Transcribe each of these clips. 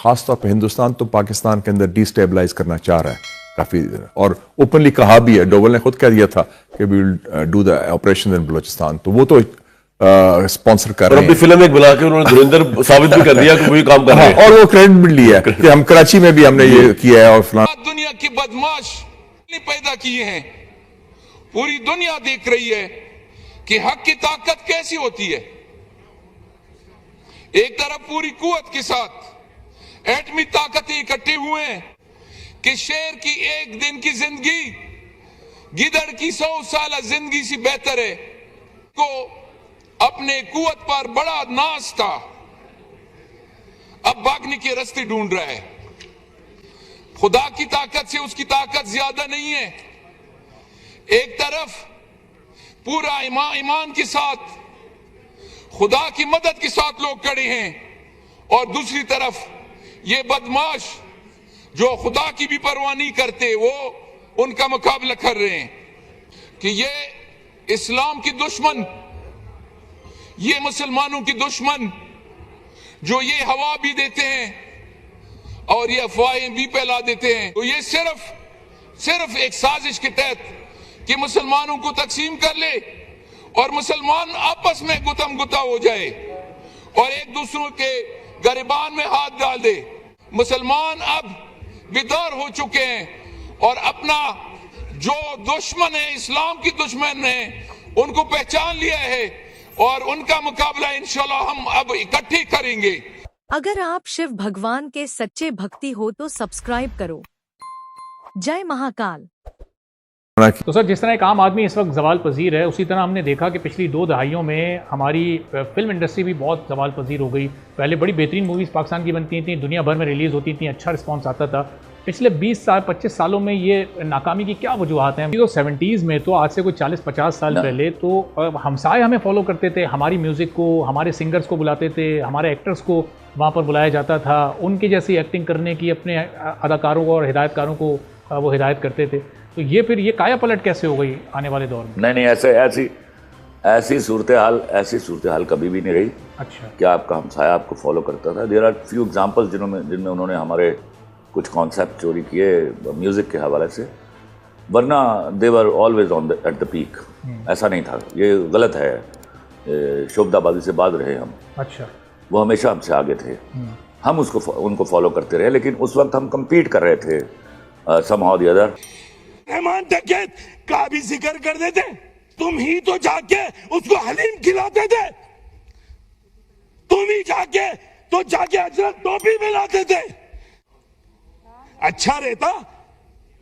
ख़ासतौर पर हिंदुस्तान तो पाकिस्तान के अंदर डिस्टेबलाइज करना चाह रहा है काफ़ी, और ओपनली कहा भी है। डोवल ने खुद कह दिया था कि we will do the operation in Balochistan, तो वो तो स्पॉन्सर कर रहे हैं। फिल्म एक बना के उन्होंने धुरंधर साबित भी कर दिया कि वही काम कर रहे हैं। और वो क्रेडिट भी लिया है कि हम कराची में भी हमने ये किया है और फलां। दुनिया की बदमाश पैदा किए हैं, पूरी दुनिया देख रही है कि हक की ताकत कैसी होती है। एक तरफ पूरी कुव्वत के साथ एटमी ताकतें इकट्ठे हुए हैं कि शेर की एक दिन की जिंदगी गिदड़ की 100 साल जिंदगी से बेहतर है। को अपने कुव्वत पर बड़ा नाज था, अब भागने के रास्ते ढूंढ रहा है। खुदा की ताकत से उसकी ताकत ज्यादा नहीं है। एक तरफ पूरा ईमान के साथ खुदा की मदद के साथ लोग खड़े हैं, और दूसरी तरफ ये बदमाश जो खुदा की भी परवाह नहीं करते, वो उनका मुकाबला कर रहे हैं कि ये इस्लाम की दुश्मन, ये मुसलमानों की दुश्मन, जो ये हवा भी देते हैं और ये अफवाहें भी फैला देते हैं, तो ये सिर्फ एक साजिश के तहत कि मुसलमानों को तकसीम कर ले और मुसलमान आपस में गुतम गुता हो जाए और एक दूसरों के गरिबान में हाथ डाल दे। मुसलमान अब बेदार हो चुके हैं और अपना जो दुश्मन है, इस्लाम की दुश्मन है, उनको पहचान लिया है और उनका मुकाबला इंशाल्लाह हम अब इकट्ठे करेंगे। अगर आप शिव भगवान के सच्चे भक्ति हो तो सब्सक्राइब करो। जय महाकाल। तो सर, जिस तरह एक आम आदमी इस वक्त ज़वाल पजीर है, उसी तरह हमने देखा कि पिछली 2 दहाइयों में हमारी फिल्म इंडस्ट्री भी बहुत ज़वाल पजीर हो गई। पहले बड़ी बेहतरीन मूवीज़ पाकिस्तान की बनती थी, दुनिया भर में रिलीज़ होती थी, अच्छा रिस्पॉन्स आता था। पिछले 20-25 सालों में ये नाकामी की क्या वजूहत हैं? तो 70s में, तो आज से कोई 40-50 साल पहले तो हमसाए हमें फॉलो करते थे, हमारी म्यूज़िक को, हमारे सिंगर्स को बुलाते थे, हमारे एक्टर्स को वहाँ पर बुलाया जाता था, उनकी जैसी एक्टिंग करने की अपने अदाकारों को और हिदायतकारों को वो हिदायत करते थे। तो ये फिर ये काया पलट कैसे हो गई आने वाले दौर में? नहीं, ऐसी सूरत हाल कभी भी नहीं रही। अच्छा, क्या आपका हमसाया आपको फॉलो करता था? देयर आर फ्यू एग्जांपल्स जिनमें उन्होंने हमारे कुछ कॉन्सेप्ट चोरी किए म्यूज़िक के हवाले से, वरना they were always at the peak. ऐसा नहीं था, ये गलत है। शोभदाबाजी से बाद रहे हम। अच्छा, वो हमेशा हमसे आगे थे, हम उनको फॉलो करते रहे, लेकिन उस वक्त हम कम्पीट कर रहे थे somehow the other। रहमान डकैत का भी जिक्र कर देते, तुम ही तो जाके उसको हलीम खिलाते थे, तुम ही जाके अजरक टोपी मिलाते थे। अच्छा रहता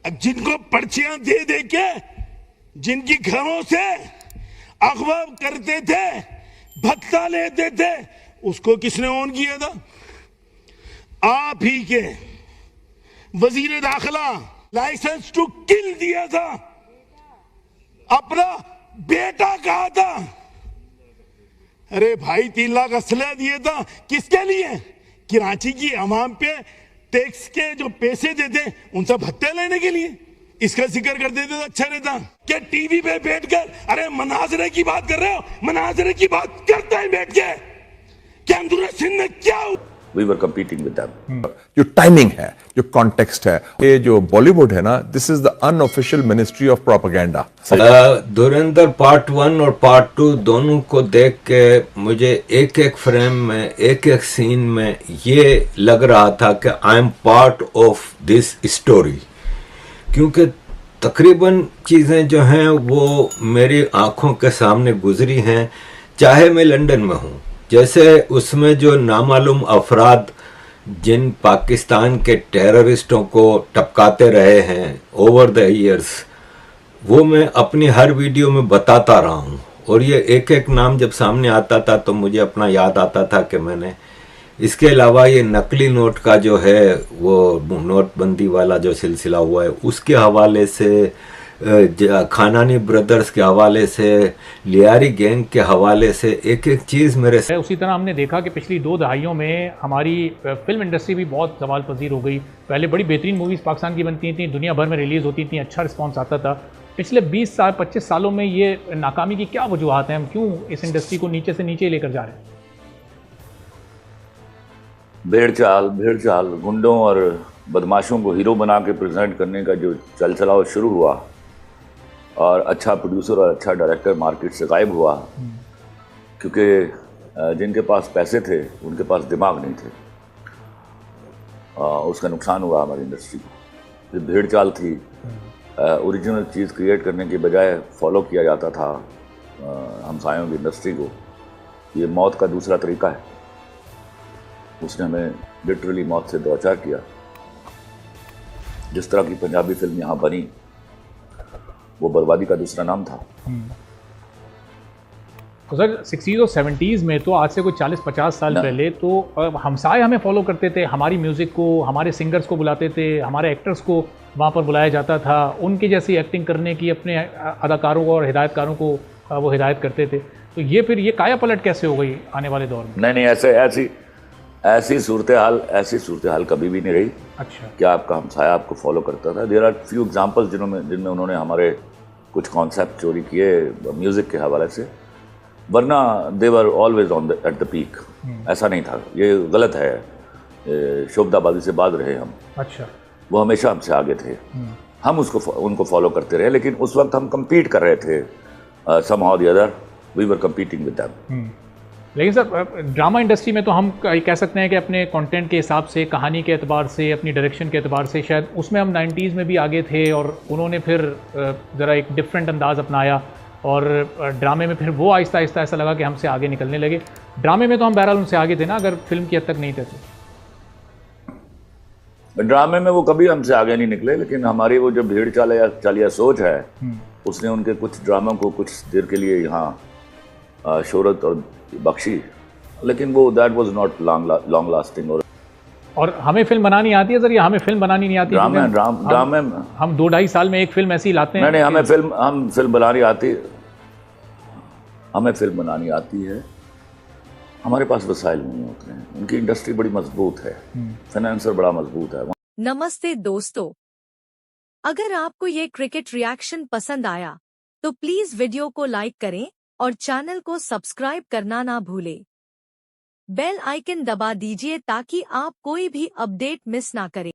जिनको पर्चियां दे के जिनकी घरों से अगवा करते थे, भत्ता लेते थे, उसको किसने ऑन किया था? आप ही के वजीर दाखिला लाइसेंस टू किल दिया था, अपना बेटा कहा था। अरे भाई 3 लाख असला दिए था, किसके लिए? कराची की अवाम पे टैक्स के जो पैसे देते उनसे भत्ते लेने के लिए। इसका जिक्र कर देते तो अच्छा रहता। क्या टीवी पे बैठकर अरे मनाजरे की बात कर रहे हो? मनाजरे की बात करते हैं बैठ के, क्या अंदर सिंध में क्या? We were competing with them। जो टाइमिंग है, जो कॉन्टेक्स्ट है, ये जो बॉलीवुड है ना, this is the unofficial ministry of propaganda. Dhurandhar part 1 और पार्ट 2 दोनों को देख के मुझे एक फ्रेम में, एक सीन में ये लग रहा था कि I am part of this story, क्योंकि तकरीबन चीज़ें जो हैं वो मेरी आंखों के सामने गुजरी हैं, चाहे मैं लंदन में हूँ। जैसे उसमें जो नामालूम अफराद जिन पाकिस्तान के टेररिस्टों को टपकाते रहे हैं ओवर द ईयर्स, वो मैं अपनी हर वीडियो में बताता रहा हूँ, और ये एक नाम जब सामने आता था तो मुझे अपना याद आता था कि मैंने इसके अलावा ये नकली नोट का जो है वो नोटबंदी वाला जो सिलसिला हुआ है उसके हवाले से, खानानी ब्रदर्स के हवाले से, लियारी गैंग के हवाले से एक चीज़ मेरे से। उसी तरह हमने देखा कि पिछली 2 दहाइयों में हमारी फिल्म इंडस्ट्री भी बहुत ज़वाल पजीर हो गई। पहले बड़ी बेहतरीन मूवीज़ पाकिस्तान की बनती थी, दुनिया भर में रिलीज़ होती थी, अच्छा रिस्पॉन्स आता था। पिछले 20-25 सालों में ये नाकामी की क्या वजूहत हैं? हम क्यों इस इंडस्ट्री को नीचे से नीचे लेकर जा रहे हैं? भेड़ चाल गुंडों और बदमाशों को हीरो बना के प्रेजेंट करने का जो चल चलाव शुरू हुआ और अच्छा प्रोड्यूसर और अच्छा डायरेक्टर मार्केट से गायब हुआ, क्योंकि जिनके पास पैसे थे उनके पास दिमाग नहीं थे, उसका नुकसान हुआ हमारी इंडस्ट्री को। जो भेड़ चाल थी, ओरिजिनल चीज़ क्रिएट करने के बजाय फॉलो किया जाता था हमसायों की इंडस्ट्री को। ये मौत का दूसरा तरीका है। उसने हमें लिटरली मौत से दो चार किया। जिस तरह की पंजाबी फिल्म यहाँ बनी, वो बर्बादी का दूसरा नाम था। तो सर 60s और 70s में तो आज से कोई 40-50 साल पहले तो हमसाए हमें फॉलो करते थे, हमारी म्यूज़िक को, हमारे सिंगर्स को बुलाते थे, हमारे एक्टर्स को वहाँ पर बुलाया जाता था, उनकी जैसी एक्टिंग करने की अपने अदाकारों को और हिदायतकारों को वो हिदायत करते थे। तो ये फिर ये काया पलट कैसे हो गई आने वाले दौर में? नहीं, ऐसी सूरत हाल कभी भी नहीं रही। अच्छा, क्या आपका हमसाया आपको फॉलो करता था? देयर आर फ्यू एग्जांपल्स जिनमें उन्होंने हमारे कुछ कॉन्सेप्ट चोरी किए म्यूज़िक के हवाले से, वरना they were always at the peak. ऐसा नहीं था, ये गलत है, शोभदाबाजी से बाज रहे हम। अच्छा, वो हमेशा हमसे आगे थे, हम उनको फॉलो करते रहे, लेकिन उस वक्त हम कम्पीट कर रहे थे। somehow the other we were competing with them। लेकिन सर ड्रामा इंडस्ट्री में तो हम कह सकते हैं कि अपने कंटेंट के हिसाब से, कहानी के एतबार से, अपनी डायरेक्शन के एतबार से शायद उसमें हम 90s में भी आगे थे, और उन्होंने फिर ज़रा एक डिफरेंट अंदाज़ अपनाया, और ड्रामे में फिर वो आहिस्ता आहिस्ता ऐसा लगा कि हमसे आगे निकलने लगे। ड्रामे में तो हम बहरहाल उनसे आगे थे ना, अगर फिल्म की हद तक नहीं थे तो। ड्रामे में वो कभी हमसे आगे नहीं निकले, लेकिन हमारी वो जो भेड़ चालिया सोच है, उसने उनके कुछ ड्रामों को कुछ देर के लिए यहाँ शोहरत और बख्शी, लेकिन वो that was not long lasting. और हमें फिल्म बनानी आती है सर, या हमें फिल्म बनानी नहीं आती? ड्रामे हम 2-2.5 साल में एक फिल्म ऐसी लाते हैं। नहीं, हमें फिल्म बनानी आती है। हमारे पास वसाइल नहीं होते हैं। उनकी इंडस्ट्री बड़ी मजबूत है, फाइनेंसर बड़ा मजबूत है। नमस्ते दोस्तों, अगर आपको ये क्रिकेट रिएक्शन पसंद आया तो प्लीज वीडियो को लाइक करें और चैनल को सब्सक्राइब करना ना भूलें। बेल आइकन दबा दीजिए ताकि आप कोई भी अपडेट मिस ना करें।